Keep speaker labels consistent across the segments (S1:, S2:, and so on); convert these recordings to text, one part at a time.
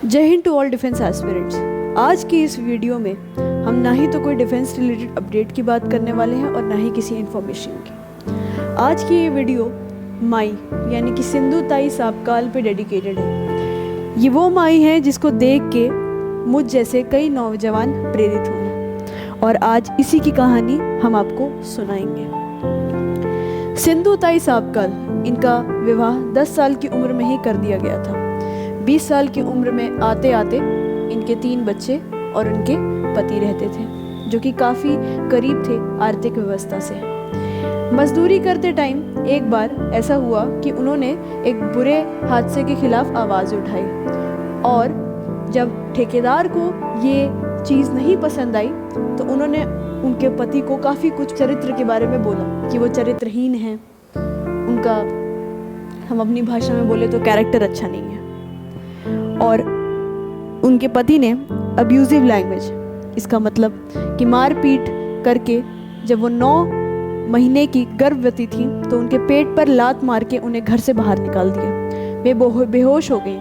S1: जय Hind to all defence aspirants. आज की इस वीडियो में हम ना ही तो कोई डिफेंस रिलेटेड अपडेट की बात करने वाले हैं और ना ही किसी इन्फॉर्मेशन की। आज की ये वीडियो माई यानी कि सिंधु ताई साबकाल पे डेडिकेटेड है। ये वो माई है जिसको देख के मुझ जैसे कई नौजवान प्रेरित हुए और आज इसी की कहानी हम आपको सुनाएंगे। सिंधु ताई साबकाल, इनका विवाह 10 साल की उम्र में ही कर दिया गया था। 20 साल की उम्र में आते आते इनके 3 बच्चे और उनके पति रहते थे, जो कि काफ़ी करीब थे आर्थिक व्यवस्था से। मजदूरी करते टाइम एक बार ऐसा हुआ कि उन्होंने एक बुरे हादसे के खिलाफ आवाज़ उठाई और जब ठेकेदार को ये चीज़ नहीं पसंद आई तो उन्होंने उनके पति को काफ़ी कुछ चरित्र के बारे में बोला कि वो चरित्रहीन हैं, उनका हम अपनी भाषा में बोले तो कैरेक्टर अच्छा नहीं है। और उनके पति ने अब्यूजिव लैंग्वेज, इसका मतलब कि मारपीट करके जब वो 9 महीने की गर्भवती थी तो उनके पेट पर लात मार के उन्हें घर से बाहर निकाल दिया। वे बेहोश हो गई।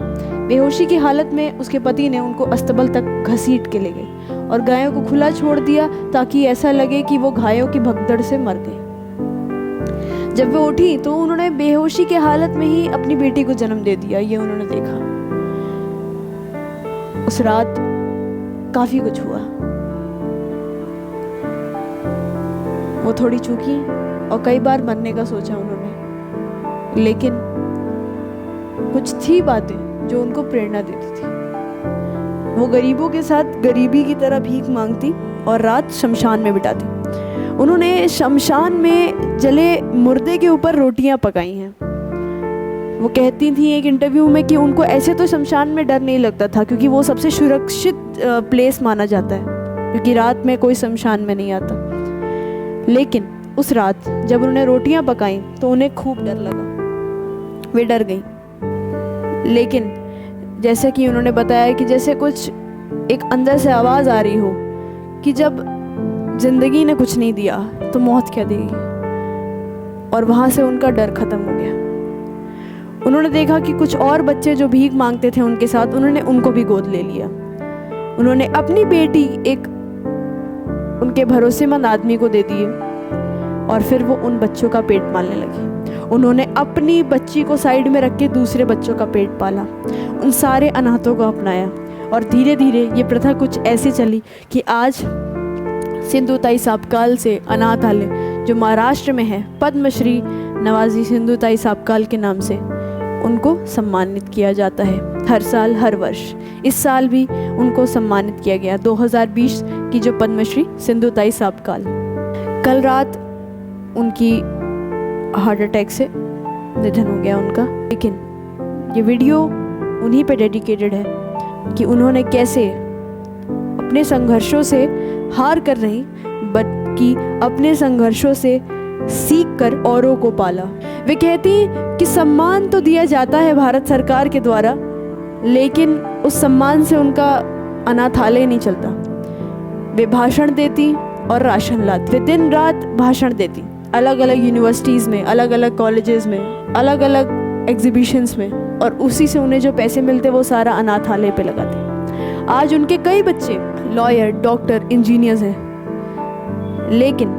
S1: बेहोशी की हालत में उसके पति ने उनको अस्तबल तक घसीट के ले गए और गायों को खुला छोड़ दिया ताकि ऐसा लगे कि वो गायों की भगदड़ से मर गई। जब वो उठी तो उन्होंने बेहोशी की हालत में ही अपनी बेटी को जन्म दे दिया। ये उन्होंने देखा। उस रात काफी कुछ हुआ। वो थोड़ी चूकी और कई बार मरने का सोचा उन्होंने, लेकिन कुछ थी बातें जो उनको प्रेरणा देती थी। वो गरीबों के साथ गरीबी की तरह भीख मांगती और रात शमशान में बिताती। उन्होंने शमशान में जले मुर्दे के ऊपर रोटियां पकाई हैं। वो कहती थी एक इंटरव्यू में कि उनको ऐसे तो शमशान में डर नहीं लगता था क्योंकि वो सबसे सुरक्षित प्लेस माना जाता है, क्योंकि रात में कोई शमशान में नहीं आता। लेकिन उस रात जब उन्होंने रोटियां पकाई तो उन्हें खूब डर लगा। वे डर गई। लेकिन जैसे कि उन्होंने बताया कि जैसे कुछ एक अंदर से आवाज़ आ रही हो कि जब जिंदगी ने कुछ नहीं दिया तो मौत क्या देगी, और वहाँ से उनका डर खत्म हो गया। उन्होंने देखा कि कुछ और बच्चे जो भीख मांगते थे उनके साथ, उन्होंने उनको भी गोद ले लिया। उन्होंने अपनी बेटी एक उनके भरोसेमंद आदमी को दे दिए और फिर वो उन बच्चों का पेट पालने लगी। उन्होंने अपनी बच्ची को साइड में रख के दूसरे बच्चों का पेट पाला, उन सारे अनाथों को अपनाया और धीरे धीरे ये प्रथा कुछ ऐसे चली कि आज सिंधु ताई साबकाल से अनाथालय जो महाराष्ट्र में है, पद्मश्री नवाजी सिंधु ताई साबकाल के नाम से उनको सम्मानित किया जाता है हर साल, हर वर्ष। इस साल भी उनको सम्मानित किया गया 2020 की जो पद्मश्री सिंधु ताई साबकाल। कल रात उनकी हार्ट अटैक से निधन हो गया उनका। लेकिन ये वीडियो उन्हीं पे डेडिकेटेड है कि उन्होंने कैसे अपने संघर्षों से हार कर नहीं बल्कि अपने संघर्षों से सीख कर औरों को पाला। वे कहती कि सम्मान तो दिया जाता है भारत सरकार के द्वारा, लेकिन उस सम्मान से उनका अनाथालय नहीं चलता। वे भाषण देती और राशन लाती। वे दिन रात भाषण देती, अलग अलग यूनिवर्सिटीज़ में, अलग अलग कॉलेजेस में, अलग अलग एग्जीबिशंस में, और उसी से उन्हें जो पैसे मिलते वो सारा अनाथालय पे लगाते। आज उनके कई बच्चे लॉयर, डॉक्टर, इंजीनियर्स हैं, लेकिन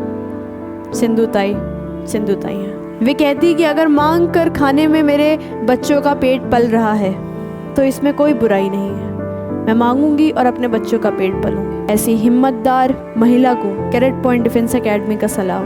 S1: सिंधु ताई हैं। वे कहती कि अगर मांग कर खाने में मेरे बच्चों का पेट पल रहा है तो इसमें कोई बुराई नहीं है। मैं मांगूंगी और अपने बच्चों का पेट पलूंगी। ऐसी हिम्मतदार महिला को कैरेट पॉइंट डिफेंस एकेडमी का सलाम।